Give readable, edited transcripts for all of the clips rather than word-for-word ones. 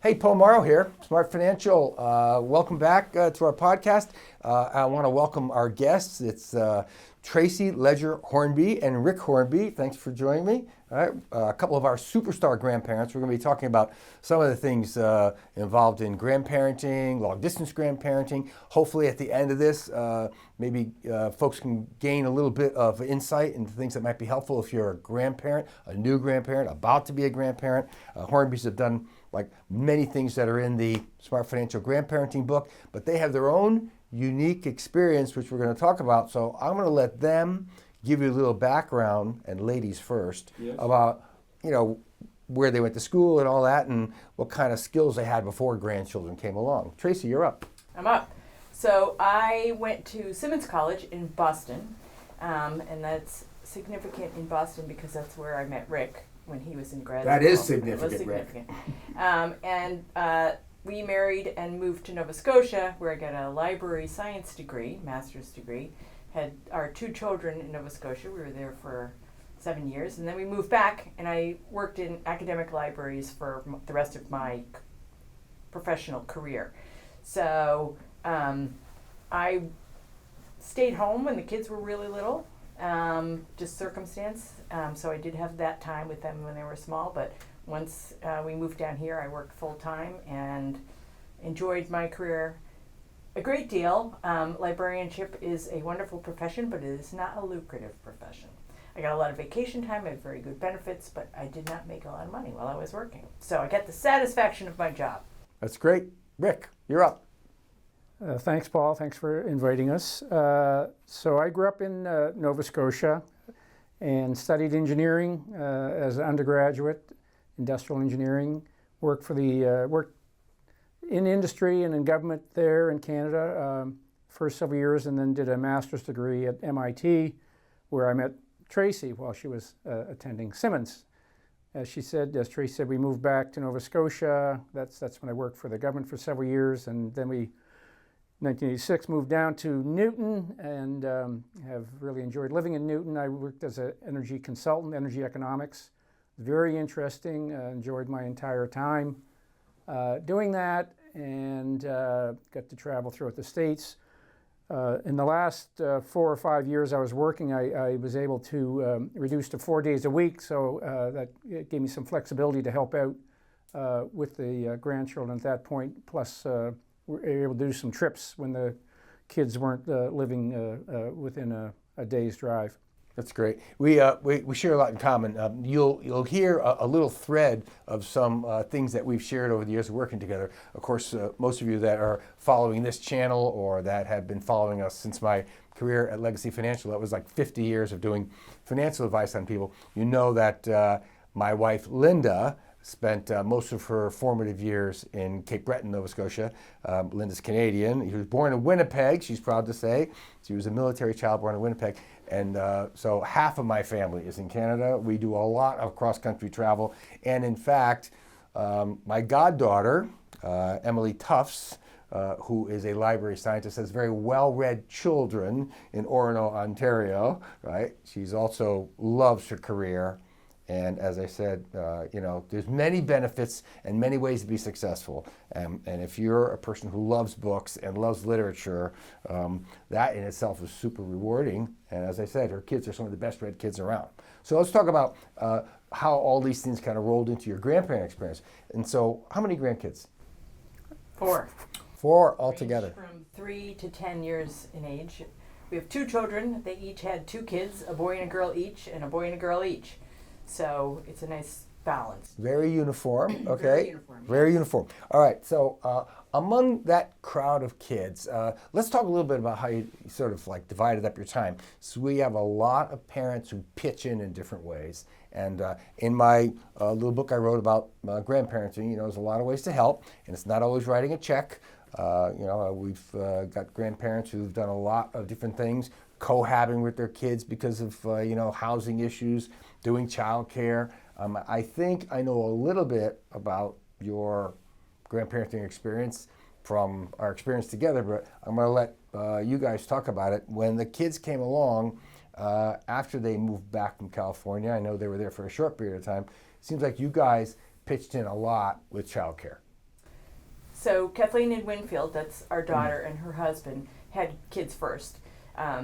Hey, Paul Morrow here, Smart Financial. Welcome back to our podcast. I want to welcome our guests. It's Tracy Hornsby and Rick Hornsby. Thanks for joining me. All right, a couple of our superstar grandparents. We're going to be talking about some of the things involved in grandparenting, long-distance grandparenting. Hopefully at the end of this, maybe folks can gain a little bit of insight into things that might be helpful if you're a grandparent, a new grandparent, about to be a grandparent. Hornsbys have done like many things that are in the Smart Financial Grandparenting book, but they have their own unique experience, which we're going to talk about. So I'm going to let them give you a little background, and ladies first, yes, about, where they went to school and all that, and what kind of skills they had before grandchildren came along. Tracy, you're up. I'm up. So I went to Simmons College in Boston, and that's significant in Boston because that's where I met Rick when he was in grad school. That is significant. We married and moved to Nova Scotia, where I got a library science degree, master's degree. Had our 2 children in Nova Scotia. We were there for 7 years, and then we moved back, and I worked in academic libraries for the rest of my professional career. So I stayed home when the kids were really little, just circumstance. So I did have that time with them when they were small, but once we moved down here, I worked full-time and enjoyed my career a great deal. Librarianship is a wonderful profession, but it is not a lucrative profession. I got a lot of vacation time, I had very good benefits, but I did not make a lot of money while I was working. So I got the satisfaction of my job. That's great. Rick, you're up. Thanks, Paul. Thanks for inviting us. So I grew up in Nova Scotia and studied engineering as an undergraduate, industrial engineering. Worked in industry and in government there in Canada first several years, and then did a master's degree at MIT, where I met Tracy while she was attending Simmons. As Tracy said, we moved back to Nova Scotia. That's when I worked for the government for several years, and then we, 1986, moved down to Newton, and have really enjoyed living in Newton. I worked as an energy consultant, energy economics. Very interesting. Enjoyed my entire time doing that, and got to travel throughout the States. In the last 4 or 5 years I was working, I was able to reduce to 4 days a week, so that gave me some flexibility to help out with the grandchildren at that point. Plus, we were able to do some trips when the kids weren't living within a day's drive. That's great. We share a lot in common. You'll hear a little thread of some things that we've shared over the years of working together. Of course, most of you that are following this channel or that have been following us since my career at Legacy Financial, that was like 50 years of doing financial advice on people. You know that my wife, Linda, spent most of her formative years in Cape Breton, Nova Scotia. Linda's Canadian. She was born in Winnipeg, she's proud to say. She was a military child born in Winnipeg. And so half of my family is in Canada. We do a lot of cross-country travel. And in fact, my goddaughter, Emily Tufts, who is a library scientist, has very well-read children in Orono, Ontario, right? She's also loves her career. And as I said, there's many benefits and many ways to be successful. And if you're a person who loves books and loves literature, that in itself is super rewarding. And as I said, her kids are some of the best read kids around. So let's talk about how all these things kind of rolled into your grandparent experience. And so how many grandkids? 4. 4 altogether. From 3 to 10 years in age. We have 2 children. They each had 2 kids, a boy and a girl each, and a boy and a girl each. So it's a nice balance. Very uniform, okay? Very uniform. Yes. Very uniform. All right, so among that crowd of kids, let's talk a little bit about how you sort of like divided up your time. So we have a lot of parents who pitch in different ways. And in my little book I wrote about grandparenting, there's a lot of ways to help, and it's not always writing a check. We've got grandparents who've done a lot of different things, cohabiting with their kids because of housing issues, doing childcare. I think I know a little bit about your grandparenting experience from our experience together, but I'm going to let you guys talk about it. When the kids came along after they moved back from California, I know they were there for a short period of time. It seems like you guys pitched in a lot with childcare. So Kathleen and Winfield, that's our daughter and her husband, had kids first.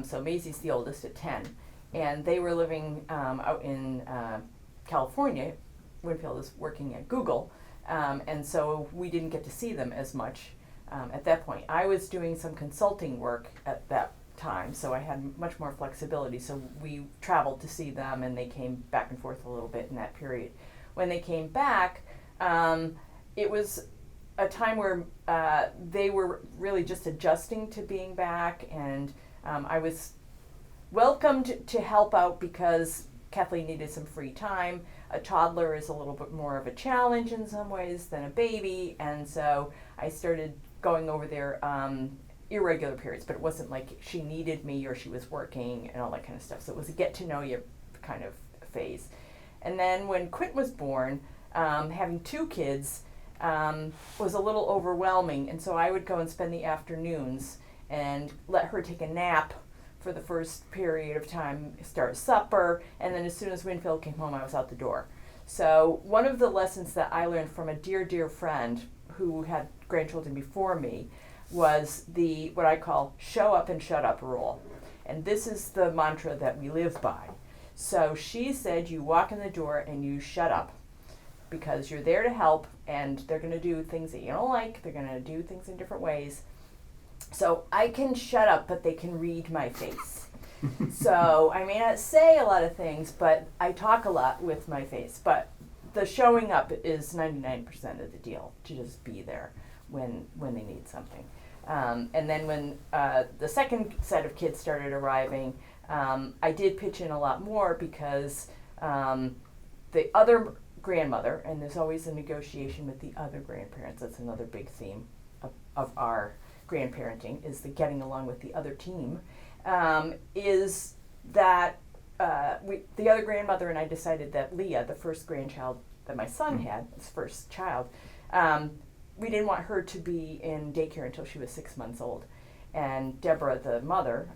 So Maisie's the oldest at 10. And they were living out in California. Winfield is working at Google. And so we didn't get to see them as much at that point. I was doing some consulting work at that time, so I had much more flexibility. So we traveled to see them, and they came back and forth a little bit in that period. When they came back, it was a time where they were really just adjusting to being back, and I was welcomed to help out because Kathleen needed some free time. A toddler is a little bit more of a challenge in some ways than a baby, and so I started going over there irregular periods, but it wasn't like she needed me or she was working and all that kind of stuff. So it was a get to know you kind of phase. And then when Quint was born, having 2 kids was a little overwhelming, and so I would go and spend the afternoons and let her take a nap for the first period of time, start supper, and then as soon as Winfield came home, I was out the door. So one of the lessons that I learned from a dear, dear friend who had grandchildren before me was the, what I call, show up and shut up rule. And this is the mantra that we live by. So she said, you walk in the door and you shut up, because you're there to help, and they're going to do things that you don't like. They're going to do things in different ways. So I can shut up, but they can read my face. So I may not say a lot of things, but I talk a lot with my face. But the showing up is 99% of the deal, to just be there when they need something. And then when the second set of kids started arriving, I did pitch in a lot more because the other grandmother, and there's always a negotiation with the other grandparents. That's another big theme of our grandparenting, is the getting along with the other team, is that the other grandmother and I decided that Leah, the first grandchild that my son had, his first child, we didn't want her to be in daycare until she was 6 months old. And Deborah, the mother,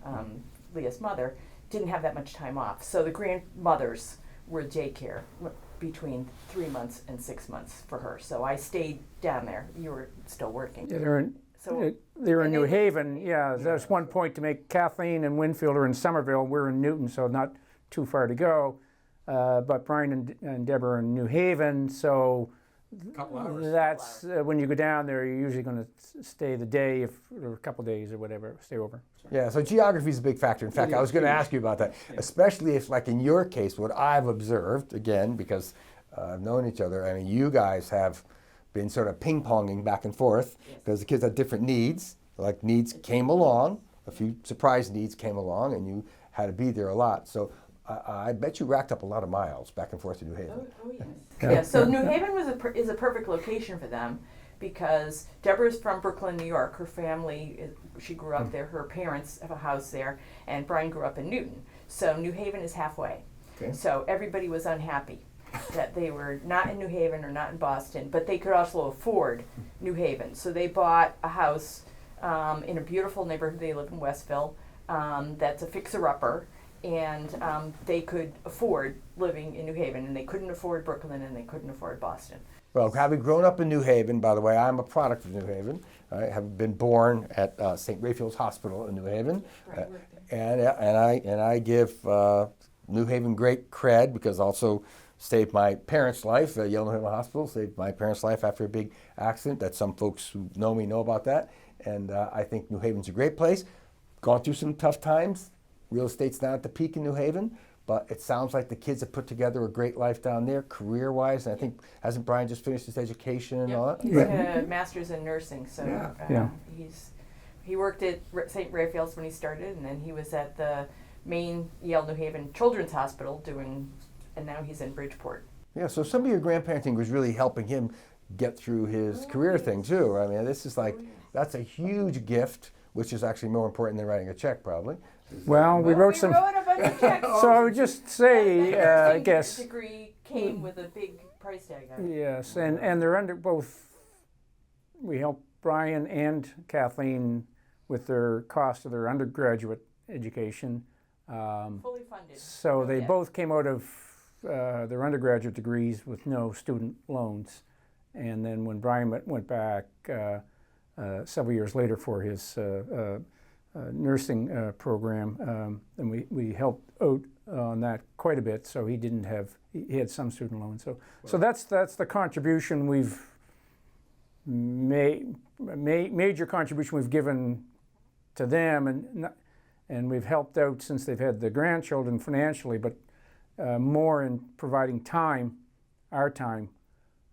Leah's mother, didn't have that much time off. So the grandmothers were daycare between 3 months and 6 months for her. So I stayed down there. You were still working. Yeah, they're in New Haven. Yeah, there's one point to make. Kathleen and Winfield are in Somerville. We're in Newton, so not too far to go. But Brian and Deborah are in New Haven, so Couple hours. that's when you go down there, you're usually going to stay the day, or a couple days or whatever, stay over. Yeah, so geography is a big factor. In fact, I was going to ask you about that, especially if, like in your case, what I've observed, again, because I've known each other, I mean, you guys have been sort of ping-ponging back and forth because the kids had different needs. Like needs came along, a few surprise needs came along, and you had to be there a lot. So I bet you racked up a lot of miles back and forth to New Haven. Oh yes. Yeah, so New Haven is a perfect location for them because Deborah's from Brooklyn, New York. Her family, she grew up there. Her parents have a house there, and Brian grew up in Newton. So New Haven is halfway. Okay. So everybody was unhappy that they were not in New Haven or not in Boston, but they could also afford New Haven. So they bought a house in a beautiful neighborhood. They live in Westville. That's a fixer-upper. And they could afford living in New Haven, and they couldn't afford Brooklyn, and they couldn't afford Boston. Well, having grown up in New Haven, by the way, I'm a product of New Haven. I have been born at St. Raphael's Hospital in New Haven, and I give New Haven great cred because also saved my parents' life. Yale New Haven Hospital saved my parents' life after a big accident. That some folks who know me know about that, and I think New Haven's a great place. Gone through some tough times. Real estate's not at the peak in New Haven, but it sounds like the kids have put together a great life down there, career-wise. And I think, hasn't Brian just finished his education and all that? He's a master's in nursing, so he worked at St. Raphael's when he started, and then he was at the main Yale New Haven Children's Hospital and now he's in Bridgeport. Yeah, so some of your grandparenting was really helping him get through his career thing too. I mean, this is like, that's a huge gift, which is actually more important than writing a check, probably. Well, we wrote some. A bunch of checks. So I would just say, I guess. Degree came with a big price tag on it. Yes, and they're under both. We helped Brian and Kathleen with their cost of their undergraduate education. Fully funded. So they both came out of their undergraduate degrees with no student loans, And then when Brian went back several years later for his nursing program, and we helped out on that quite a bit. So he had some student loans. So that's the contribution we've made, major contribution we've given to them, and we've helped out since they've had the grandchildren financially, but more in providing time, our time,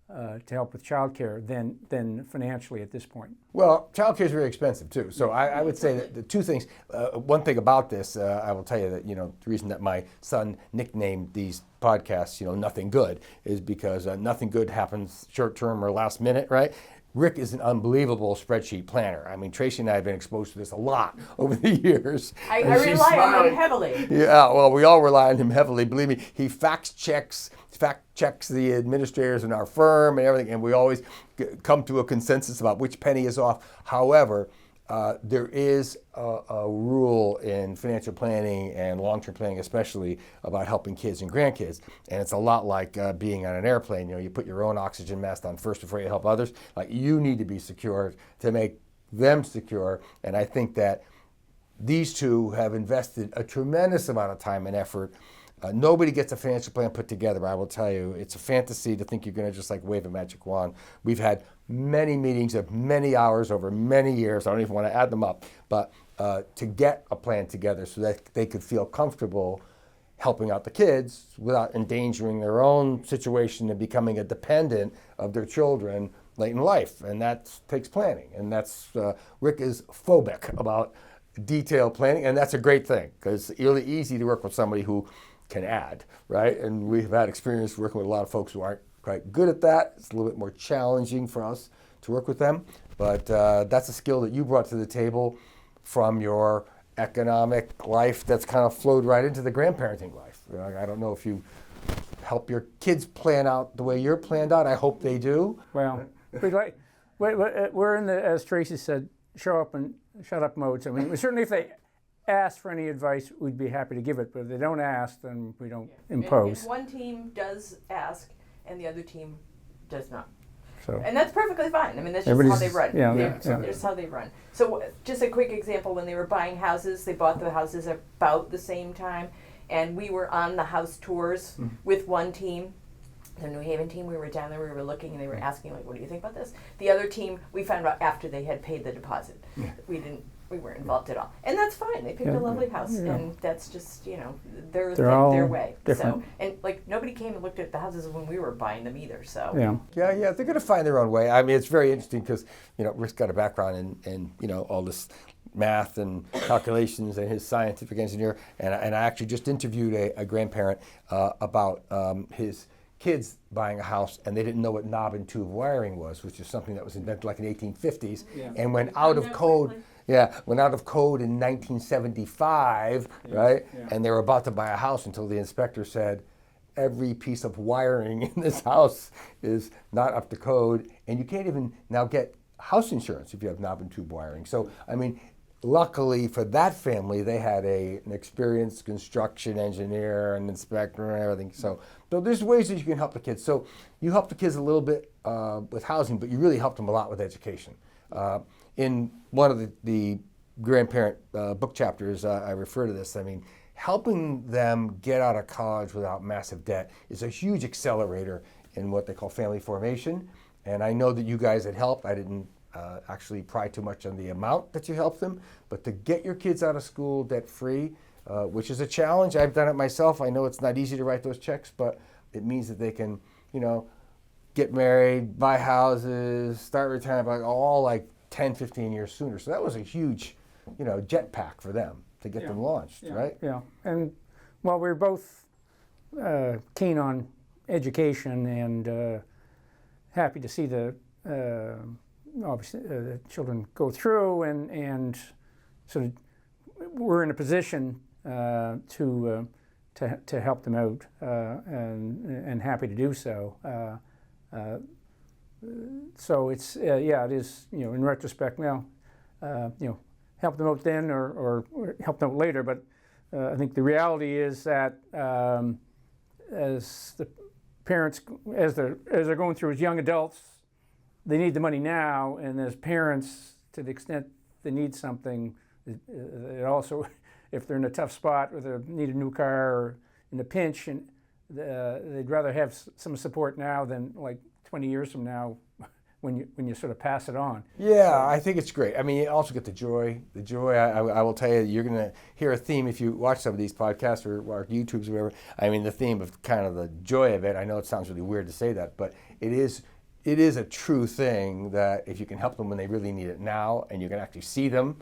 to help with childcare than financially at this point. Well, childcare is very expensive too. So I would say that the two things. One thing about this, I will tell you that the reason that my son nicknamed these podcasts, Nothing Good, is because nothing good happens short term or last minute, right? Rick is an unbelievable spreadsheet planner. I mean, Tracy and I have been exposed to this a lot over the years. I rely on him heavily. Yeah, well, we all rely on him heavily. Believe me, he fact checks the administrators in our firm and everything, and we always come to a consensus about which penny is off. However, there is a rule in financial planning and long-term planning, especially about helping kids and grandkids. And it's a lot like being on an airplane. You put your own oxygen mask on first before you help others. Like, you need to be secure to make them secure. And I think that these two have invested a tremendous amount of time and effort. Nobody gets a financial plan put together. I will tell you, it's a fantasy to think you're going to just wave a magic wand. We've had many meetings of many hours over many years. I don't even want to add them up, but to get a plan together so that they could feel comfortable helping out the kids without endangering their own situation and becoming a dependent of their children late in life. And that takes planning. And that's Rick is phobic about detailed planning, and that's a great thing, because it's really easy to work with somebody who can add, right? And we've had experience working with a lot of folks who aren't quite good at that. It's a little bit more challenging for us to work with them, but that's a skill that you brought to the table from your economic life that's kind of flowed right into the grandparenting life. I don't know if you help your kids plan out the way you're planned out. I hope they do. Well, we're in the, as Tracy said, show up and shut up modes. I mean, certainly if they ask for any advice, we'd be happy to give it, but if they don't ask, then we don't impose. If one team does ask and the other team does not. So, and that's perfectly fine. I mean, that's just how they run. That's how they run. So just a quick example, when they were buying houses, they bought the houses about the same time, and we were on the house tours with one team. The New Haven team, we were down there, we were looking, and they were asking, what do you think about this? The other team, we found out after they had paid the deposit. We weren't involved at all. And that's fine. They picked a lovely house, and that's just, their way. Different. So, and nobody came and looked at the houses when we were buying them either, so. Yeah, they're going to find their own way. I mean, it's very interesting because, Rick's got a background in all this math and calculations, and his scientific engineer, and I actually just interviewed a grandparent about his kids buying a house, and they didn't know what knob and tube wiring was, which is something that was invented in the 1850s, and went out of code. Went out of code in 1975, right? Yeah. And they were about to buy a house until the inspector said, every piece of wiring in this house is not up to code, and you can't even now get house insurance if you have knob and tube wiring. So, I mean, luckily for that family, they had an experienced construction engineer and inspector and everything. So there's ways that you can help the kids. So you help the kids a little bit with housing, but you really helped them a lot with education. In one of the grandparent book chapters, I refer to this. I mean, helping them get out of college without massive debt is a huge accelerator in what they call family formation. And I know that you guys had helped. I didn't actually pry too much on the amount that you helped them, but to get your kids out of school debt-free, which is a challenge. I've done it myself. I know it's not easy to write those checks, but it means that they can, get married, buy houses, start retirement, all 10, 15 years sooner. So that was a huge, jetpack for them to get them launched, right? Yeah, and well, we're both keen on education and happy to see the obviously the children go through, and sort of we're in a position to help them out, and happy to do so. So it's it is, in retrospect now, help them out then or help them out later. But I think the reality is that as the parents, as they're going through as young adults, they need the money now, and as parents, to the extent they need something, it also, if they're in a tough spot or they need a new car or in a pinch, and they'd rather have some support now than like 20 years from now when you sort of pass it on. Yeah, I think it's great. I mean, you also get the joy. The joy, I will tell you, you're going to hear a theme if you watch some of these podcasts or YouTubes or whatever. I mean, the theme of kind of the joy of it. I know it sounds really weird to say that, but it is a true thing that if you can help them when they really need it now, and you can actually see them,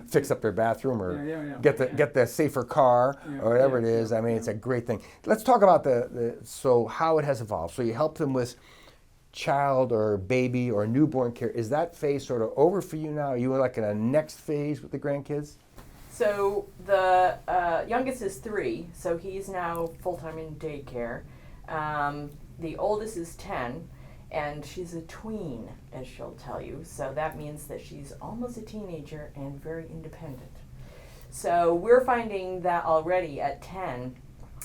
fix up their bathroom or get the safer car or whatever it is. I mean, it's a great thing. Let's talk about so how it has evolved. So you help them with child or baby or newborn care. Is that phase sort of over for you now? Are you like in a next phase with the grandkids? So the youngest is 3, so he's now full-time in daycare. The oldest is 10, and she's a tween, as she'll tell you. So that means that she's almost a teenager and very independent. So we're finding that already at 10,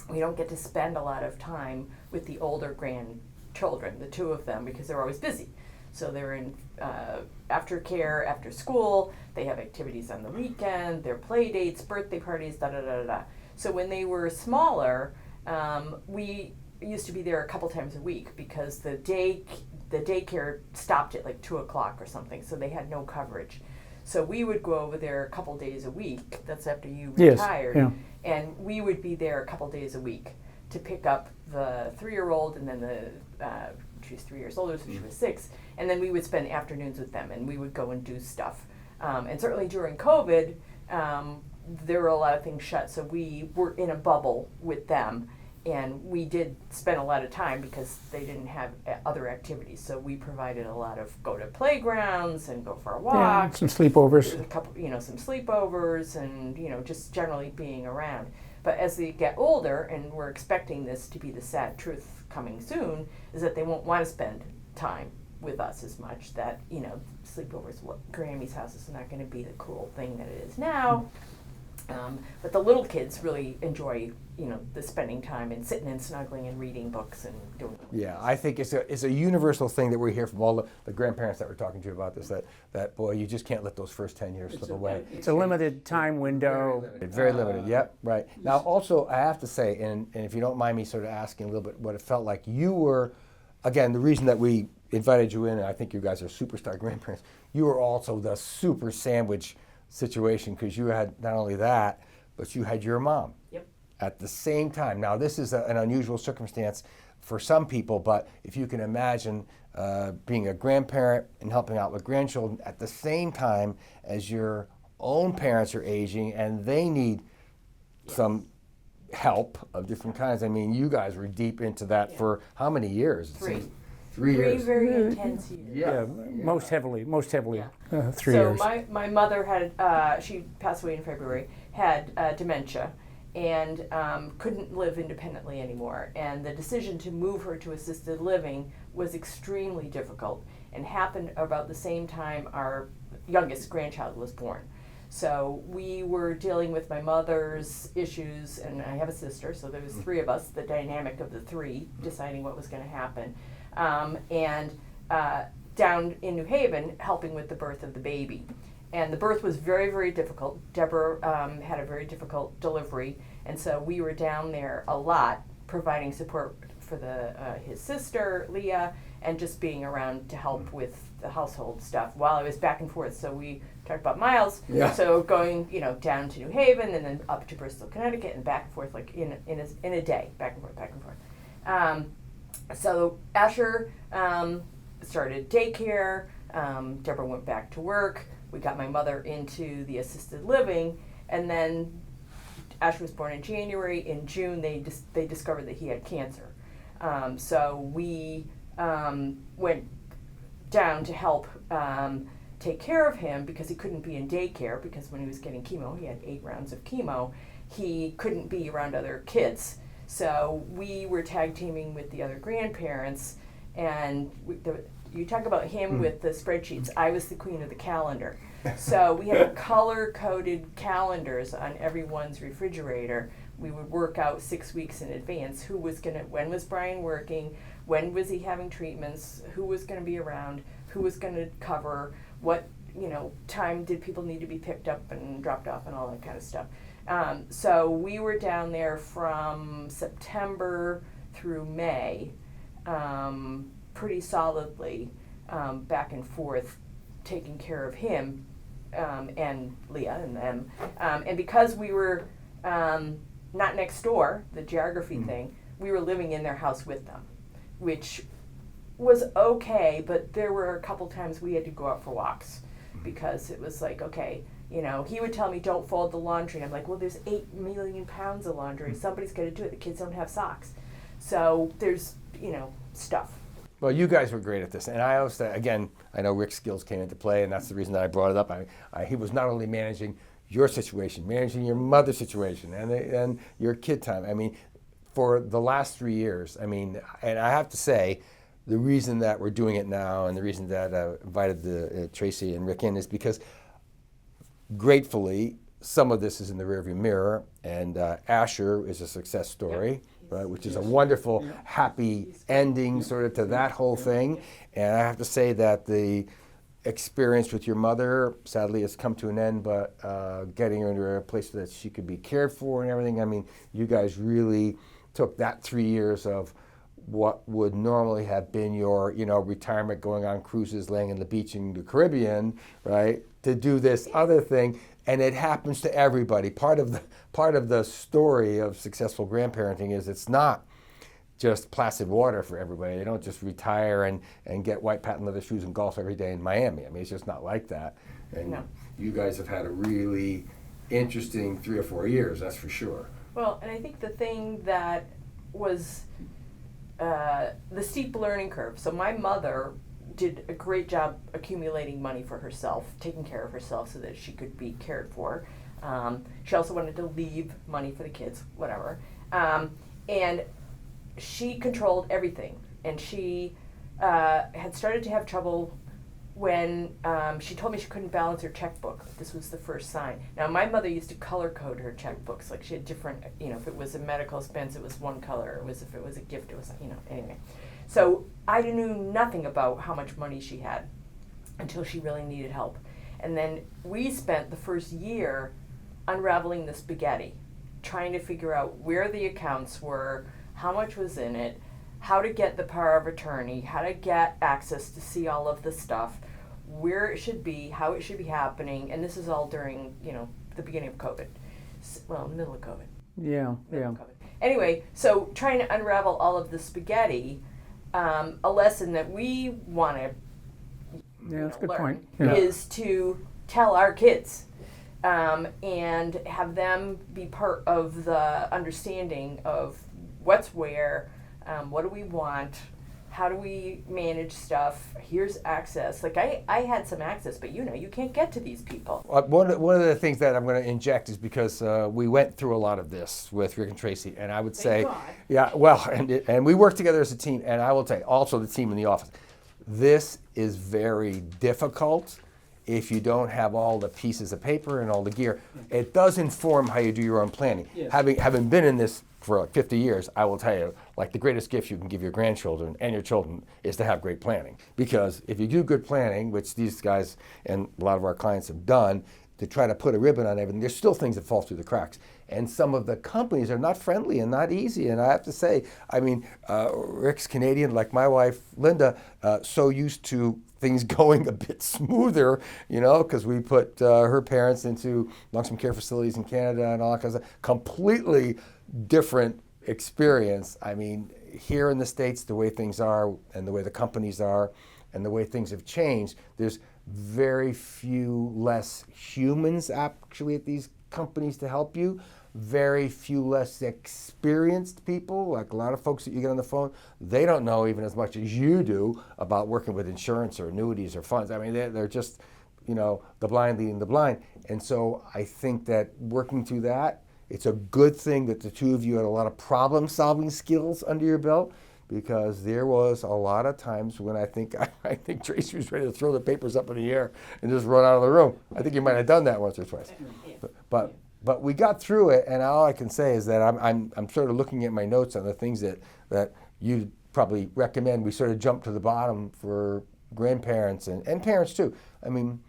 we don't get to spend a lot of time with the older grandchildren, the 2 of them, because they're always busy. So they're in aftercare, after school, they have activities on the weekend, their play dates, birthday parties, da-da-da-da-da. So when they were smaller, we used to be there a couple times a week because the daycare stopped at like 2 o'clock or something, so they had no coverage. So we would go over there a couple days a week, that's after you retired, and we would be there a couple days a week to pick up the 3-year-old, and then she's 3 years older, so she was 6, and then we would spend afternoons with them, and we would go and do stuff. And certainly during COVID, there were a lot of things shut, so we were in a bubble with them, and we did spend a lot of time because they didn't have other activities. So we provided a lot of go to playgrounds and go for a walk. Yeah, some sleepovers. A couple, some sleepovers, and just generally being around. But as they get older, and we're expecting this to be the sad truth coming soon, is that they won't want to spend time with us as much. That sleepovers, Grammy's house is not going to be the cool thing that it is now. But the little kids really enjoy, the spending time and sitting and snuggling and reading books and doing. Yeah, I think it's a universal thing that we hear from all the grandparents that we're talking to about this. That boy, you just can't let those first 10 years slip away. It's a limited time window. Very limited. Yep, right. Now, also, I have to say, and if you don't mind me sort of asking a little bit, what it felt like you were, again, the reason that we invited you in, and I think you guys are superstar grandparents. You were also the super sandwich situation because you had not only that, but you had your mom at the same time. Now, this is an unusual circumstance for some people, but if you can imagine being a grandparent and helping out with grandchildren at the same time as your own parents are aging and they need some help of different kinds. I mean, you guys were deep into that for how many years? 3. 3 years. 3 very intense years. Yeah, most heavily. 3 so years. my mother had, she passed away in February, had dementia, and couldn't live independently anymore. And the decision to move her to assisted living was extremely difficult and happened about the same time our youngest grandchild was born. So we were dealing with my mother's issues, and I have a sister, so there was 3 of us, the dynamic of the 3, deciding what was going to happen. And down in New Haven, helping with the birth of the baby. And the birth was very, very difficult. Deborah had a very difficult delivery, and so we were down there a lot, providing support for his sister, Leah, and just being around to help with the household stuff while I was back and forth. So we talked about miles. Yeah. So going, down to New Haven and then up to Bristol, Connecticut, and back and forth, like in a day, back and forth. So Asher started daycare. Deborah went back to work. We got my mother into the assisted living, and then Asher was born in January. In June, they discovered that he had cancer. So we went down to help take care of him because he couldn't be in daycare because when he was getting chemo, he had 8 rounds of chemo, he couldn't be around other kids. So we were tag teaming with the other grandparents, and you talk about him with the spreadsheets. I was the queen of the calendar. So we had color-coded calendars on everyone's refrigerator We would work out 6 weeks in advance when was Brian working, when was he having treatments, who was going to be around, who was going to cover, what time did people need to be picked up and dropped off and all that kind of stuff. So we were down there from September through May, pretty solidly, back and forth, taking care of him and Leah and them. And because we were not next door, the geography thing, we were living in their house with them, which was okay, but there were a couple times we had to go out for walks because it was like, okay, he would tell me, don't fold the laundry. I'm like, well, there's 8 million pounds of laundry. Somebody's got to do it. The kids don't have socks. So there's, stuff. Well, you guys were great at this. And I always say, again, I know Rick's skills came into play, and that's the reason that I brought it up. He was not only managing your situation, managing your mother's situation, and your kid time. I mean, for the last 3 years, and I have to say, the reason that we're doing it now and the reason that I invited Tracy and Rick in is because, gratefully, some of this is in the rearview mirror, and Asher is a success story, right, which is a wonderful, happy ending sort of to that whole thing. And I have to say that the experience with your mother, sadly, has come to an end, but getting her into a place that she could be cared for and everything, you guys really took that 3 years of what would normally have been your, retirement, going on cruises, laying on the beach in the Caribbean, right, to do this other thing. And it happens to everybody. Part of the story of successful grandparenting is it's not just placid water for everybody. They don't just retire and get white patent leather shoes and golf every day in Miami. It's just not like that. And No. You guys have had a really interesting 3 or 4 years, that's for sure. Well, and I think the thing that was the steep learning curve. So my mother did a great job accumulating money for herself, taking care of herself so that she could be cared for. She also wanted to leave money for the kids, whatever. And she controlled everything. And she had started to have trouble when she told me she couldn't balance her checkbook. This was the first sign. Now, my mother used to color code her checkbooks. Like, she had different, if it was a medical expense, it was one color. If it was a gift, it was, anyway. So I knew nothing about how much money she had until she really needed help. And then we spent the first year unraveling the spaghetti, trying to figure out where the accounts were, how much was in it, how to get the power of attorney, how to get access to see all of the stuff, where it should be, how it should be happening. And this is all during, the beginning of COVID. Well, middle of COVID. Yeah. COVID. Anyway, so trying to unravel all of the spaghetti, a lesson that we want to That's a good learn point. Yeah. is to tell our kids and have them be part of the understanding of what's where, what do we want, how do we manage stuff, here's access. Like, I had some access, but you can't get to these people. One of the things that I'm going to inject is because we went through a lot of this with Rick and Tracy, and I would say, God. yeah, well, and we work together as a team, and I will tell you, also the team in the office, this is very difficult if you don't have all the pieces of paper and all the gear. It does inform how you do your own planning. Yes. Having been in this for like 50 years, I will tell you, like, the greatest gift you can give your grandchildren and your children is to have great planning. Because if you do good planning, which these guys and a lot of our clients have done, to try to put a ribbon on everything, there's still things that fall through the cracks. And some of the companies are not friendly and not easy. And I have to say, Rick's Canadian, like my wife, Linda, so used to things going a bit smoother, because we put her parents into long-term care facilities in Canada and all that kind of stuff. Completely different experience. Here in the States, the way things are and the way the companies are and the way things have changed, there's very few less humans actually at these companies to help you, very few less experienced people. Like, a lot of folks that you get on the phone, they don't know even as much as you do about working with insurance or annuities or funds. They're just, the blind leading the blind. And so I think that working through that, it's a good thing that the two of you had a lot of problem-solving skills under your belt, because there was a lot of times when I think Tracy was ready to throw the papers up in the air and just run out of the room. I think you might have done that once or twice. But But we got through it, and all I can say is that I'm sort of looking at my notes on the things that you probably recommend. We sort of jump to the bottom for grandparents and parents too. I mean,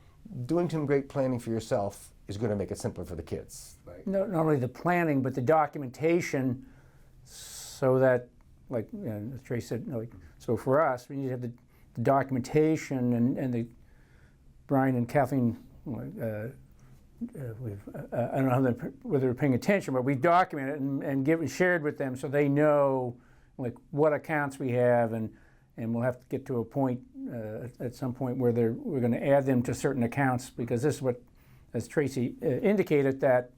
doing some great planning for yourself is going to make it simpler for the kids. Right? Not only the planning, but the documentation, so that, like as Tracy said, like, so for us, we need to have the documentation and the Brian and Kathleen. I don't know whether they're paying attention, but we document it and shared with them so they know like what accounts we have, and we'll have to get to a point at some point where we're going to add them to certain accounts, because this is what, as Tracy indicated, that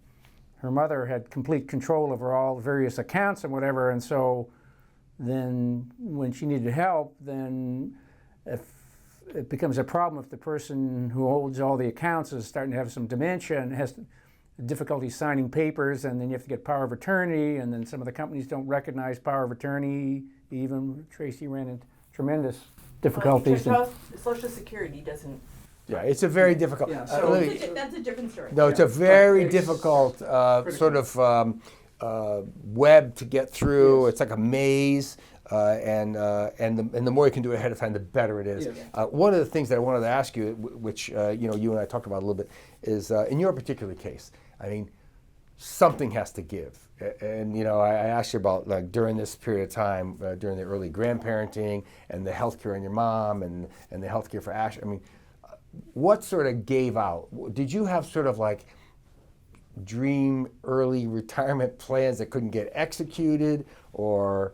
her mother had complete control over all the various accounts and whatever, and so then when she needed help, then if it becomes a problem if the person who holds all the accounts is starting to have some dementia and has difficulty signing papers, and then you have to get power of attorney, and then some of the companies don't recognize power of attorney. Even Tracy ran into tremendous difficulties. Well, Social Security doesn't. Yeah, it's a very difficult. Yeah, That's a different story. No, it's a very difficult sort of web to get through. Yes. It's like a maze. And the more you can do ahead of time, the better it is. Yes. One of the things that I wanted to ask you, which you and I talked about a little bit, is in your particular case. I mean, something has to give. And I asked you about like during this period of time, during the early grandparenting and the healthcare on your mom and the healthcare for Ash. I mean, what sort of gave out? Did you have sort of like dream early retirement plans that couldn't get executed, or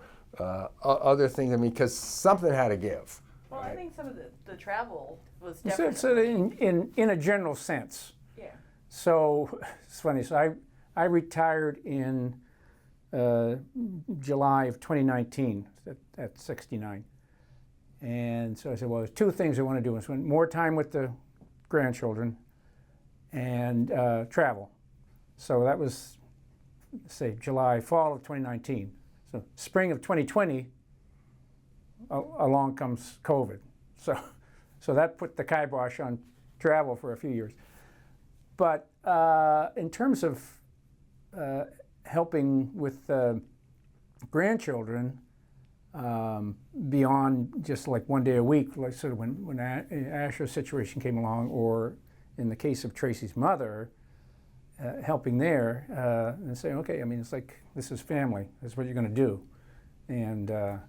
other things? I mean, because something had to give. Well, right? I think some of the travel was So definitely. in a general sense. Yeah. So it's funny. So I retired in July of 2019 at 69. And so I said, well, there's two things I want to do. I spend more time with the grandchildren and travel. So that was, say, fall of 2019. So spring of 2020, along comes COVID. So that put the kibosh on travel for a few years. But in terms of helping with grandchildren, beyond just like one day a week, like sort of when Asher's situation came along, or in the case of Tracy's mother, helping there and saying, okay, I mean, it's like, this is family. This is what you're going to do. And I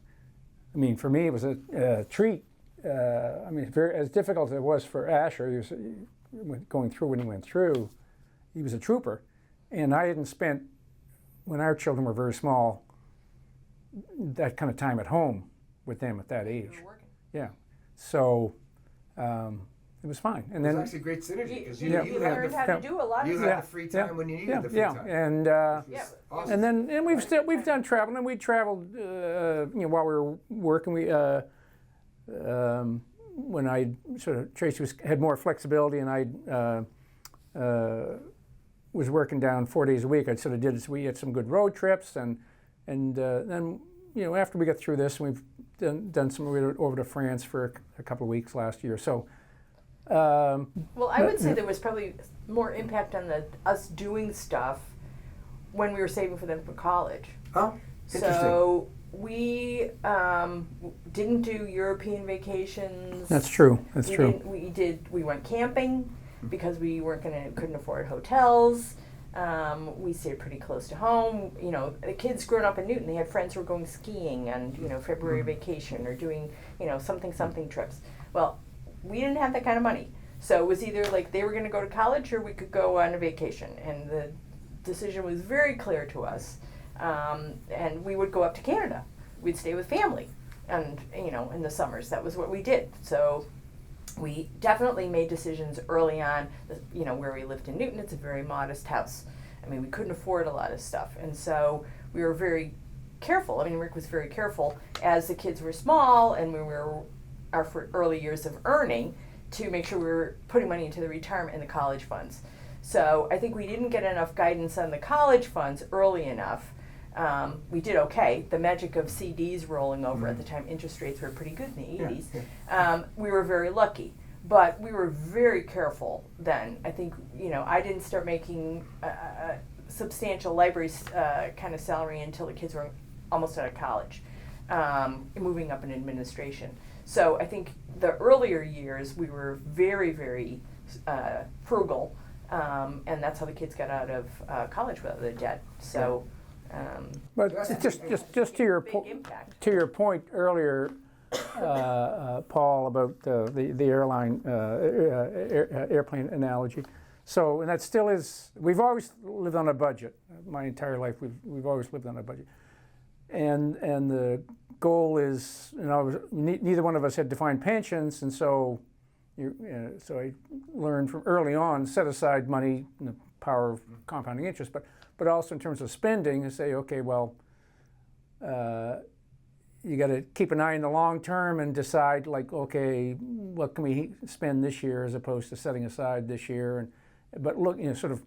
mean, for me, it was a treat. I mean, very, as difficult as it was for Asher, he was going through when he went through, he was a trooper. And I hadn't spent, when our children were very small, that kind of time at home with them at that age. You were working. Yeah. So it was fine. And then it was actually great synergy, because you learned how to do a lot of you stuff. had the free time when you needed the free time. And awesome. and we've done travel, and we traveled while we were working. We when I sort of Tracy had more flexibility, and I was working down 4 days a week. I sort of did. So we had some good road trips, and then after we got through this, we've done some. We were over to France for a couple of weeks last year. So. Well, I would say there was probably more impact on us doing stuff when we were saving for them for college. Oh, interesting. So we didn't do European vacations. That's true. That's true. We went camping because we couldn't afford hotels. We stayed pretty close to home. The kids growing up in Newton, they had friends who were going skiing on February vacation, or doing something trips. Well, we didn't have that kind of money. So it was either like they were going to go to college, or we could go on a vacation. And the decision was very clear to us. And we would go up to Canada. We'd stay with family. And, in the summers, that was what we did. So we definitely made decisions early on. Where we lived in Newton, it's a very modest house. I mean, we couldn't afford a lot of stuff. And so we were very careful. I mean, Rick was very careful as the kids were small and we were our early years of earning, to make sure we were putting money into the retirement and the college funds. So I think we didn't get enough guidance on the college funds early enough. We did okay. The magic of CDs rolling over at the time, interest rates were pretty good in the 80s. Yeah. We were very lucky. But we were very careful then. I think, I didn't start making a substantial library kind of salary until the kids were almost out of college, moving up in administration. So I think the earlier years we were very, very frugal, and that's how the kids got out of college without the debt. So, But just to big impact. to your point earlier, Paul, about the airline airplane analogy. So, and that still is. We've always lived on a budget. My entire life, we've always lived on a budget, and the goal is, neither one of us had defined pensions, and so, so I learned from early on, set aside money, and the power of compounding interest, but also in terms of spending, and say, okay, well. You got to keep an eye in the long term and decide, like, okay, what can we spend this year as opposed to setting aside this year. But look, sort of,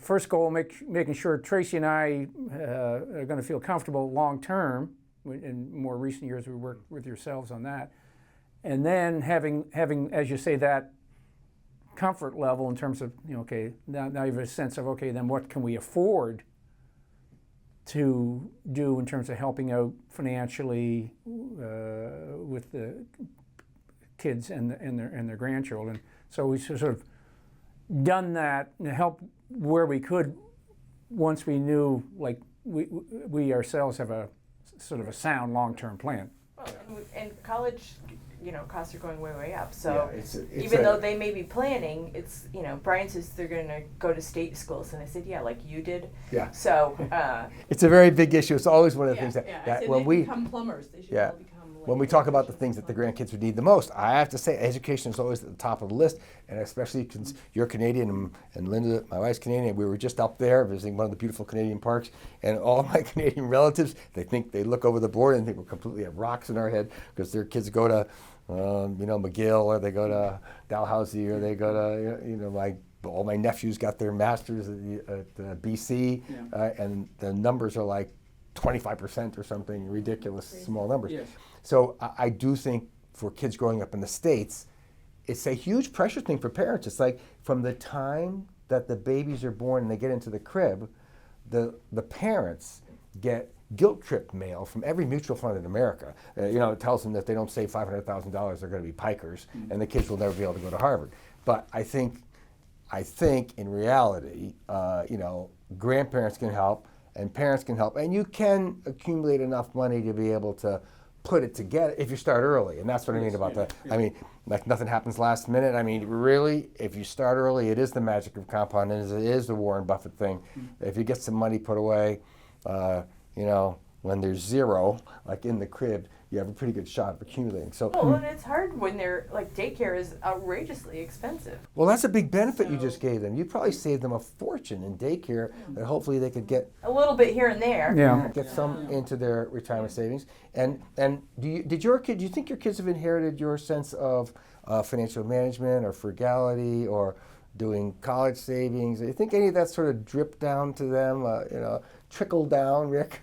first goal, making sure Tracy and I are going to feel comfortable long term. In more recent years, we worked with yourselves on that, and then having, as you say, that comfort level in terms of, okay, now you have a sense of, okay, then what can we afford to do in terms of helping out financially with the kids and their grandchildren. So we sort of done that and help where we could once we knew, like, we ourselves have a sort of a sound long-term plan. Well, and college, costs are going way, way up. So it's even though they may be planning, it's, Brian says they're going to go to state schools. And I said, yeah, like you did. Yeah. So. It's a very big issue. It's always one of the things that when we become plumbers, they should all become. when we talk about the things that the grandkids would need the most, I have to say education is always at the top of the list, and especially since you're Canadian and Linda, my wife's Canadian. We were just up there visiting one of the beautiful Canadian parks, and all my Canadian relatives, they look over the board and think we're completely have rocks in our head because their kids go to, McGill, or they go to Dalhousie, or they go to, all my nephews got their masters at BC, and the numbers are like 25% or something ridiculous, small numbers. Yes. So I do think for kids growing up in the States, it's a huge pressure thing for parents. It's like from the time that the babies are born and they get into the crib, the parents get guilt trip mail from every mutual fund in America. It tells them that if they don't save $500,000, they're going to be pikers, and the kids will never be able to go to Harvard. But I think in reality, grandparents can help and parents can help, and you can accumulate enough money to be able to put it together if you start early. And that's what I mean about that. I mean, like, nothing happens last minute. I mean, really, if you start early, it is the magic of compounding. It is the Warren Buffett thing. If you get some money put away, when there's zero, like in the crib, you have a pretty good shot of accumulating. So, well, and it's hard when they're, like, daycare is outrageously expensive. well, that's a big benefit you just gave them. You probably saved them a fortune in daycare that hopefully they could get A little bit here and there. Yeah. some into their retirement savings. And do you think your kids have inherited your sense of financial management or frugality or doing college savings? Do you think any of that sort of dripped down to them, trickled down, Rick?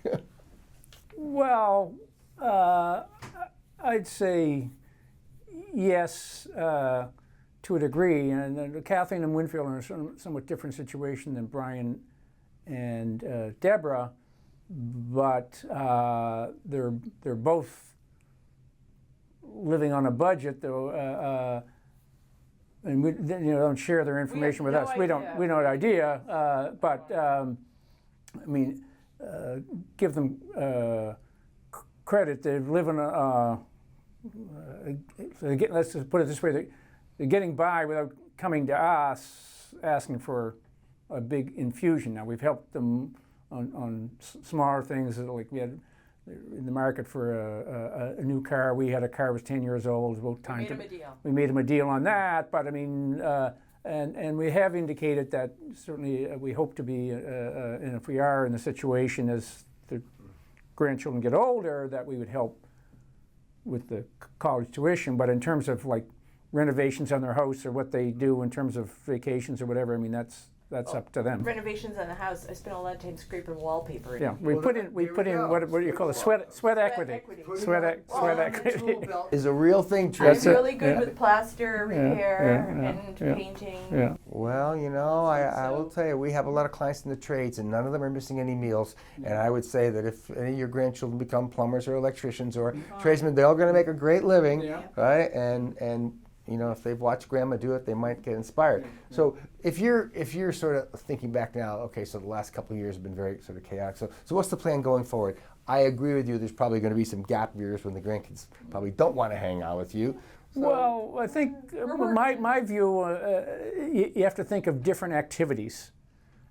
Well, I'd say yes, to a degree. And Kathleen and Winfield are in a somewhat different situation than Brian and Deborah, but they're both living on a budget, though. And we don't share their information with no us. idea. We don't have idea. But I mean, give them credit. They live in let's just put it this way: they're getting by without coming to us asking for a big infusion. Now, we've helped them on smaller things, like we had in the market for a new car. We had a car that was 10 years old. It was about time we made them a deal on that. But I mean, and we have indicated that certainly we hope to be, and if we are in the situation as the grandchildren get older, that we would help with the college tuition. But in terms of like renovations on their house or what they do in terms of vacations or whatever, I mean, that's that's up to them. Renovations on the house, I spent a lot of time scraping wallpaper. Yeah, we put in what do you call it? Sweat equity. Sweat equity. Is a real thing, I'm Tracy. really good with plaster repair and painting. Yeah. Well, I will tell you, we have a lot of clients in the trades, and none of them are missing any meals. And I would say that if any of your grandchildren become plumbers or electricians or tradesmen, they're all going to make a great living, right? And if they've watched grandma do it, they might get inspired. So if you're sort of thinking back now, okay, so the last couple of years have been very sort of chaotic. So what's the plan going forward? I agree with you. There's probably going to be some gap years when the grandkids probably don't want to hang out with you. So, well, I think my view, you have to think of different activities.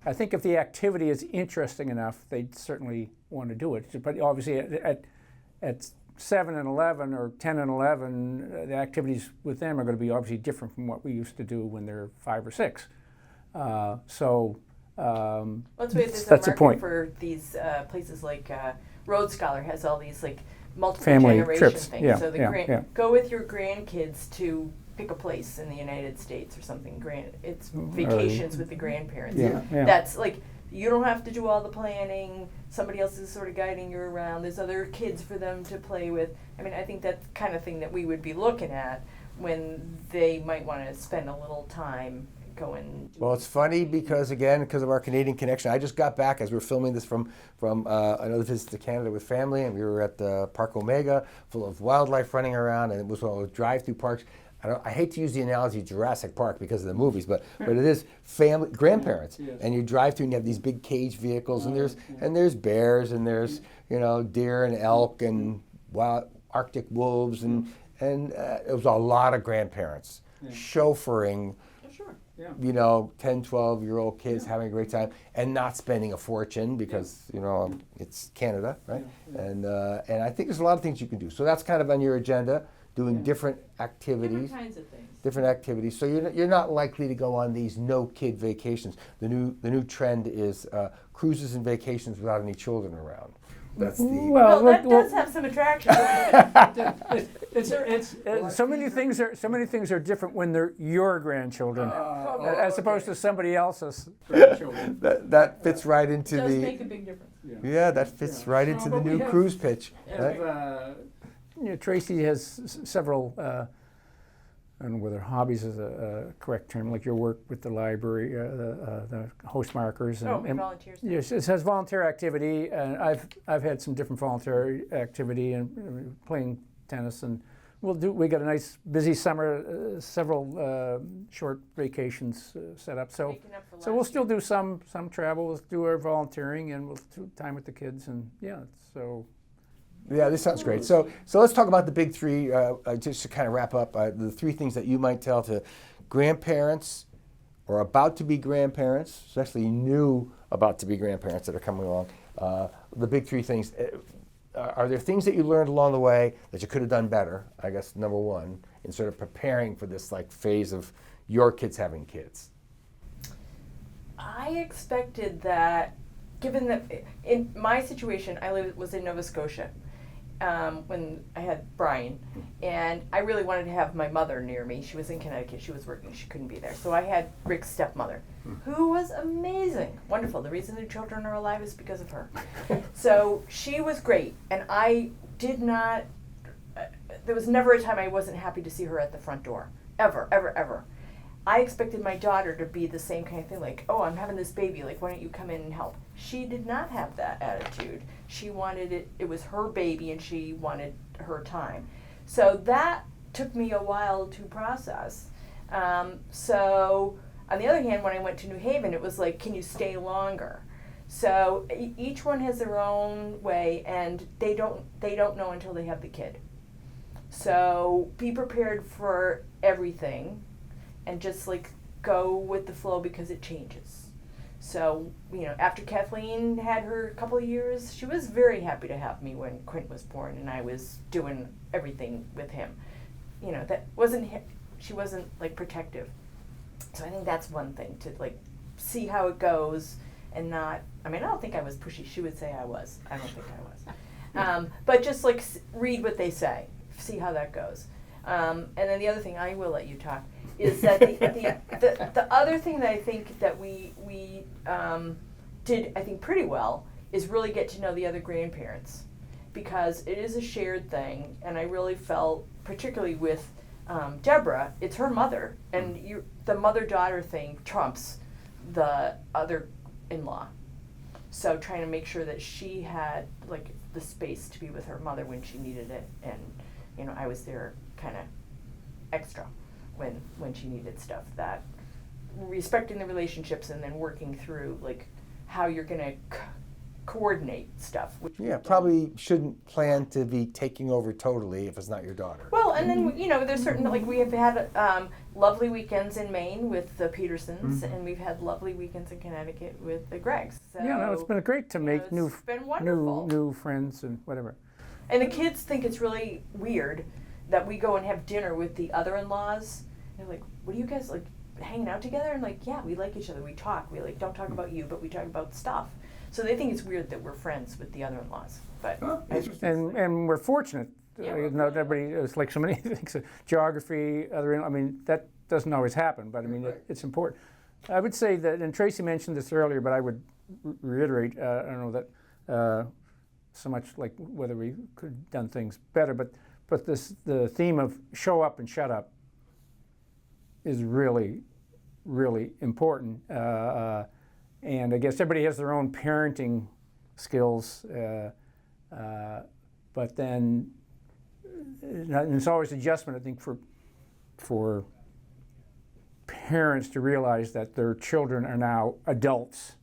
I think if the activity is interesting enough, they'd certainly want to do it. But obviously at 7 and 11 or 10 and 11, the activities with them are going to be obviously different from what we used to do when they're 5 or 6. Let's wait. There's that's a the point. market for these places like Road Scholar has all these like multiple Family generation trips. things. Yeah, So go with your grandkids to pick a place in the United States or something. It's vacations with the grandparents. Yeah. That's like, you don't have to do all the planning. Somebody else is sort of guiding you around. There's other kids for them to play with. I mean, I think that's the kind of thing that we would be looking at when they might want to spend a little time going. Well, it's funny because of our Canadian connection. I just got back as we were filming this from another visit to Canada with family, and we were at the Park Omega, full of wildlife running around, and it was one of those drive-through parks. I hate to use the analogy Jurassic Park because of the movies, but it is family grandparents, and you drive through and you have these big cage vehicles, and there's bears, and there's deer and elk and wild Arctic wolves, and it was a lot of grandparents chauffeuring. 10, 12-year-old kids having a great time and not spending a fortune because, it's Canada, right? And I think there's a lot of things you can do. So that's kind of on your agenda, doing different activities. Different kinds of things. Different activities. So you're not likely to go on these no-kid vacations. The new trend is cruises and vacations without any children around. That's the well, that does have some attraction. So many things are different when they're your grandchildren, as opposed to somebody else's grandchildren. that fits right into It does the make a big difference. that fits right into the new cruise pitch. Right? Tracy has several. I don't know whether hobbies is a correct term, like your work with the library, the host markers. And volunteers. Yes, it says volunteer activity, and I've had some different volunteer activity and playing tennis, and we got a nice busy summer, several short vacations set up. So we'll still do some travel, we'll do our volunteering, and we'll do time with the kids, and so. Yeah, this sounds great. So let's talk about the big three, just to kind of wrap up, the three things that you might tell to grandparents or about to be grandparents, especially new about to be grandparents that are coming along. The big three things. Are there things that you learned along the way that you could have done better, I guess, number one, in sort of preparing for this phase of your kids having kids? I expected that, given that in my situation, was in Nova Scotia when I had Brian, and I really wanted to have my mother near me. She was in Connecticut. She was working. She couldn't be there. So I had Rick's stepmother, who was amazing, wonderful. The reason the children are alive is because of her. So she was great, and I did not. There was never a time I wasn't happy to see her at the front door, ever, ever, ever. I expected my daughter to be the same kind of thing, like, oh, I'm having this baby, like, why don't you come in and help? She did not have that attitude. She wanted it was her baby, and she wanted her time. So that took me a while to process. So, on the other hand, when I went to New Haven, it was like, can you stay longer? So, each one has their own way, and they don't know until they have the kid. So, be prepared for everything. And just go with the flow because it changes. So, after Kathleen had her couple of years, she was very happy to have me when Quint was born, and I was doing everything with him. That wasn't she wasn't protective. So I think that's one thing to see how it goes and not. I don't think I was pushy. She would say I was. I don't think I was. But just read what they say, see how that goes. And then the other thing, I will let you talk, is that the other thing that I think that we did, I think, pretty well is really get to know the other grandparents, because it is a shared thing, and I really felt, particularly with Deborah, it's her mother, and the mother-daughter thing trumps the other in-law. So trying to make sure that she had like the space to be with her mother when she needed it, and I was there kind of extra when she needed stuff. That respecting the relationships and then working through like how you're gonna coordinate stuff. Yeah, probably shouldn't plan to be taking over totally if it's not your daughter. Well, and then there's certain, like, we have had lovely weekends in Maine with the Petersons, and we've had lovely weekends in Connecticut with the Gregs. So, Yeah, no, it's been great to make it's been wonderful. new friends and whatever. And the kids think it's really weird that we go and have dinner with the other in-laws. They're like, "What are you guys like hanging out together?" And like, "Yeah, we like each other. We talk. We like don't talk about you, but we talk about stuff." So they think it's weird that we're friends with the other in-laws. But And we're fortunate. Yeah, Everybody, it's like so many things. Geography, I mean, that doesn't always happen, but I mean, it's important. I would say that, and Tracy mentioned this earlier, but I would reiterate, I don't know that so much like whether we could have done things better, but the theme of show up and shut up is really, really important. And I guess everybody has their own parenting skills, but then and it's always adjustment, I think, for parents to realize that their children are now adults,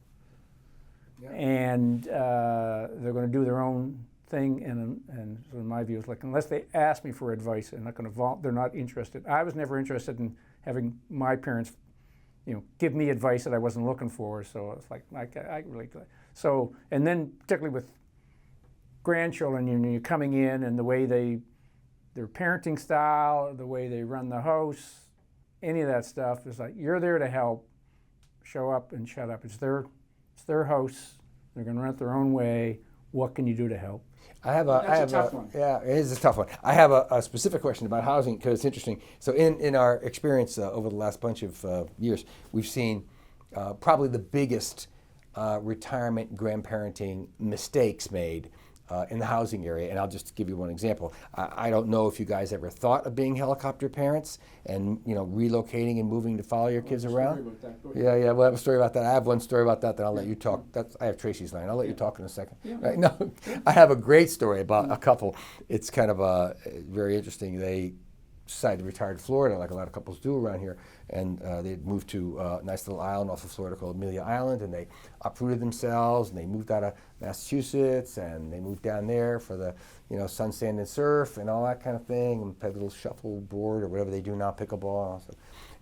and they're going to do their own thing. And so in my view, it's like, unless they ask me for advice, they're not going to they're not interested. I was never interested in having my parents give me advice that I wasn't looking for. So it's like, I really, so, and then particularly with grandchildren, you're coming in and the way their parenting style, the way they run the house, any of that stuff is like, you're there to help, show up and shut up. It's their house. They're going to run it their own way. What can you do to help? That's a tough one. Yeah, it is a tough one. I have a specific question about housing because it's interesting. So in our experience over the last bunch of years, we've seen probably the biggest retirement grandparenting mistakes made in the housing area. And I'll just give you one example. I don't know if you guys ever thought of being helicopter parents and relocating and moving to follow your kids around. Yeah, we'll have a story about that. I have one story about that I'll let you talk. I have Tracy's line. I'll let you talk in a second. Yeah. Right? No, I have a great story about a couple. It's kind of very interesting. They decided to retire to Florida, like a lot of couples do around here, and they moved to a nice little island off of Florida called Amelia Island, and they uprooted themselves, and they moved out of Massachusetts, and they moved down there for the sun, sand, and surf, and all that kind of thing, and played a little shuffleboard or whatever they do now, pickleball,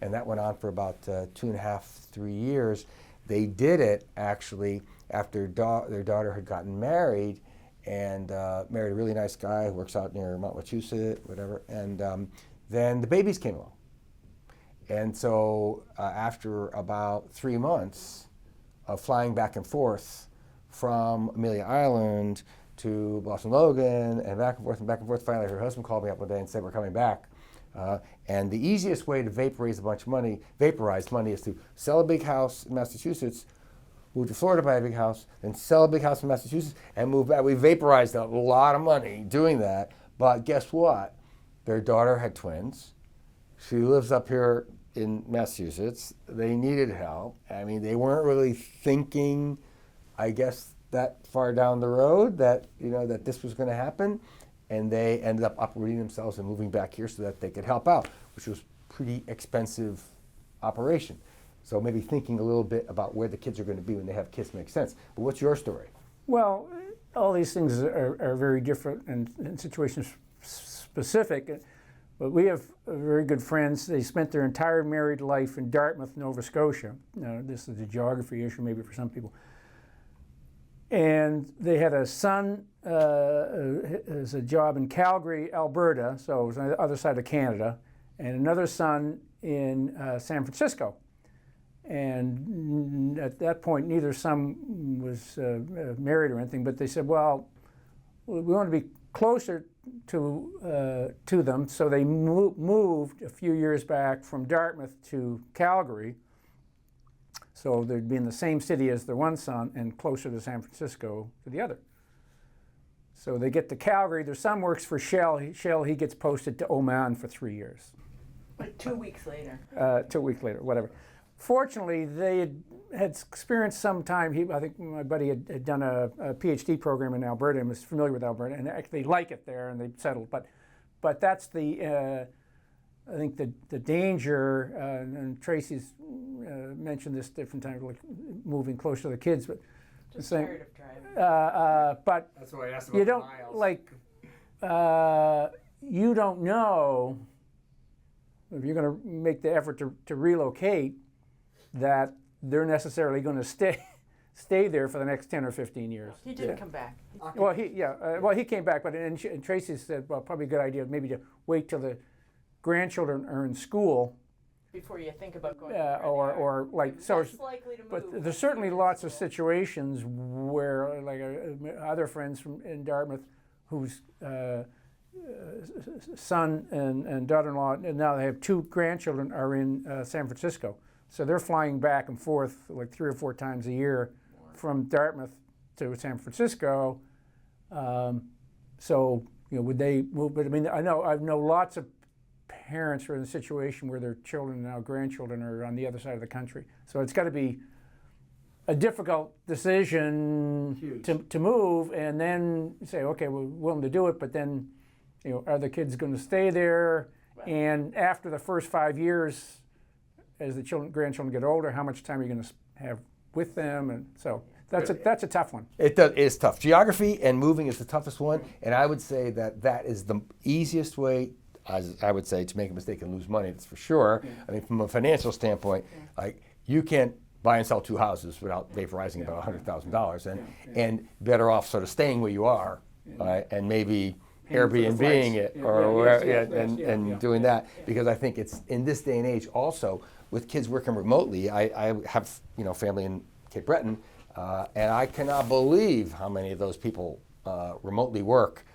and that went on for about 2.5, 3 years. They did it actually after their daughter had gotten married, and married a really nice guy who works out near Mount Wachusett, whatever, and then the babies came along. And so after about 3 months of flying back and forth from Amelia Island to Boston Logan and back and forth, finally her husband called me up one day and said, "We're coming back." And the easiest way to vaporize money is to sell a big house in Massachusetts, move to Florida, buy a big house, then sell a big house in Massachusetts and move back. We vaporized a lot of money doing that. But guess what? Their daughter had twins. She lives up here in Massachusetts. They needed help. I mean, they weren't really thinking, I guess, that far down the road that that this was going to happen, and they ended up uprooting themselves and moving back here so that they could help out, which was pretty expensive operation. So maybe thinking a little bit about where the kids are going to be when they have kids makes sense. But what's your story? Well, all these things are very different and situations specific, but we have very good friends. They spent their entire married life in Dartmouth, Nova Scotia. Now, this is a geography issue maybe for some people. And they had a son as a job in Calgary, Alberta, so it was on the other side of Canada, and another son in San Francisco. And at that point, neither son was married or anything, but they said, well, we want to be closer to them, so they moved a few years back from Dartmouth to Calgary. So they'd be in the same city as their one son and closer to San Francisco to the other. So they get to Calgary. Their son works for Shell. He gets posted to Oman for 3 years. Like 2 weeks later. 2 weeks later, whatever. Fortunately, they had experienced some time. I think my buddy had done a PhD program in Alberta and was familiar with Alberta, and they like it there, and they settled. But that's the I think the danger, and Tracy's mentioned this different times, like moving closer to the kids, but Just saying, tired of driving. but That's why I asked about you the don't miles. like you don't know if you're going to make the effort to relocate that they're necessarily going to stay there for the next 10 or 15 years. He didn't come back. Well, he came back, but and Tracy said, well, probably a good idea maybe to wait till the grandchildren are in school, Before you think about going. or like so. Less likely to move. But there's certainly lots of situations where, like other friends in Dartmouth, whose son and daughter-in-law, and now they have 2 grandchildren, are in San Francisco. So they're flying back and forth like 3 or 4 times a year from Dartmouth to San Francisco. So would they move? But I mean, I know lots of parents who are in a situation where their children, now grandchildren, are on the other side of the country. So it's got to be a difficult decision to move, and then say, okay, we're willing to do it, but then, are the kids going to stay there? Right. And after the first 5 years, as the grandchildren get older, how much time are you going to have with them? And so that's a tough one. It is tough. Geography and moving is the toughest one, and I would say that is the easiest way, as I would say, to make a mistake and lose money. That's for sure. Yeah. I mean, from a financial standpoint, like you can't buy and sell 2 houses without vaporizing about $100,000, and better off sort of staying where you are, and maybe Airbnb-ing it and doing that, because I think it's in this day and age also with kids working remotely. I have family in Cape Breton, and I cannot believe how many of those people remotely work.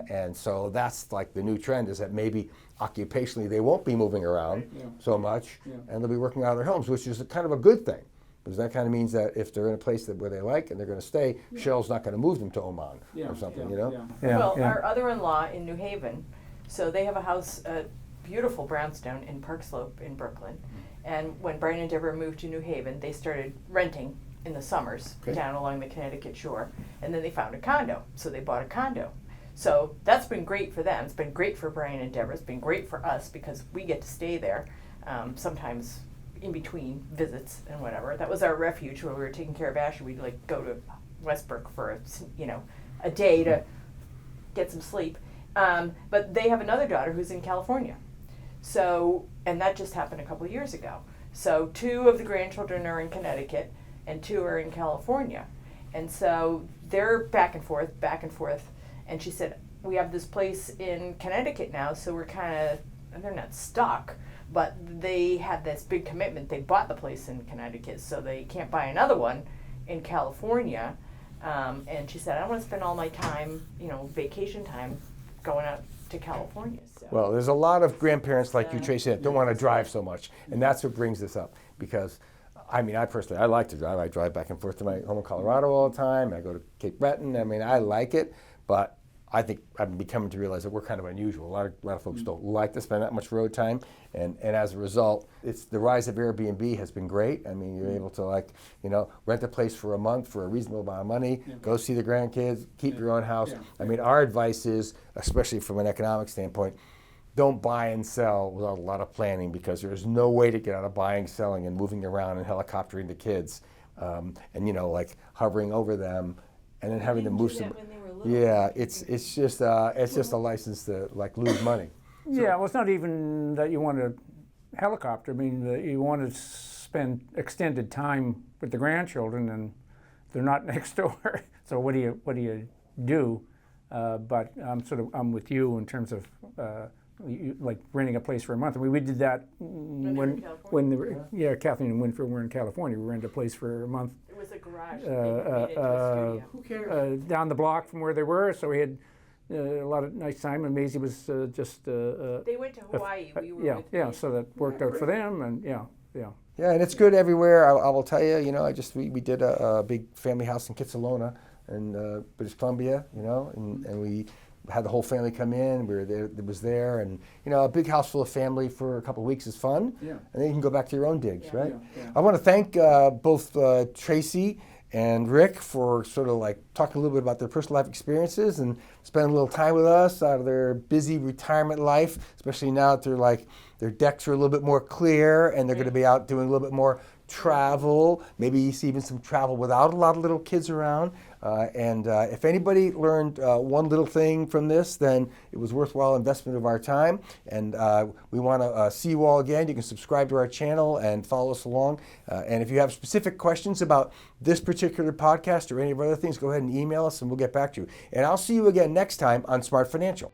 And so that's like the new trend, is that maybe occupationally they won't be moving around so much, and they'll be working out of their homes, which is kind of a good thing, because that kind of means that if they're in a place where they like and they're going to stay, Shell's not going to move them to Oman or something, Our other-in-law in New Haven, so they have a house, a beautiful brownstone in Park Slope in Brooklyn, and when Brian and Deborah moved to New Haven, they started renting in the summers down along the Connecticut shore, and then they found a condo, so they bought a condo. So that's been great for them. It's been great for Brian and Deborah. It's been great for us because we get to stay there, sometimes in between visits and whatever. That was our refuge when we were taking care of Ashley. We'd like go to Westbrook for a day to get some sleep. But they have another daughter who's in California. So, and that just happened a couple of years ago. So 2 of the grandchildren are in Connecticut and 2 are in California. And so they're back and forth. And she said, we have this place in Connecticut now, so we're kind of, they're not stuck, but they had this big commitment. They bought the place in Connecticut, so they can't buy another one in California. And she said, I don't want to spend all my time, vacation time, going out to California. So. Well, there's a lot of grandparents like you, Tracy, that don't want to drive so much, and that's what brings this up, because I personally, I like to drive. I drive back and forth to my home in Colorado all the time. I go to Cape Breton. I mean, I like it, but I think I'm becoming to realize that we're kind of unusual. A lot of folks don't like to spend that much road time, and as a result, the rise of Airbnb has been great. I mean, you're able to rent a place for a month for a reasonable amount of money, go see the grandkids, keep your own house. I mean, our advice is, especially from an economic standpoint, don't buy and sell without a lot of planning, because there's no way to get out of buying, selling, and moving around and helicoptering the kids, and hovering over them, and then having to move some. Yeah, it's just a license to lose money. So. Yeah, well, it's not even that you want to helicopter. I mean, you want to spend extended time with the grandchildren, and they're not next door. So what do you do? But I'm with you in terms of renting a place for a month. I mean, we did that when Kathleen and Winfrey were in California. We rented a place for a month. It was a garage. Who cares? Down the block from where they were, so we had a lot of nice time, and Maisie was just They went to Hawaii. We were with yeah. Maisie. So that worked out for them, and yeah. Yeah, and it's good everywhere. I will tell you, we did a big family house in Kitsilona in British Columbia, and we had the whole family come in. We were there, it was there, and a big house full of family for a couple of weeks is fun. Yeah. And then you can go back to your own digs, right? Yeah. I want to thank both Tracy and Rick for sort of like talking a little bit about their personal life experiences and spending a little time with us out of their busy retirement life, especially now that their decks are a little bit more clear and they're going to be out doing a little bit more travel, maybe even some travel without a lot of little kids around. And if anybody learned one little thing from this, then it was worthwhile investment of our time. And we want to see you all again. You can subscribe to our channel and follow us along. And if you have specific questions about this particular podcast or any of our other things, go ahead and email us and we'll get back to you. And I'll see you again next time on Smart Financial.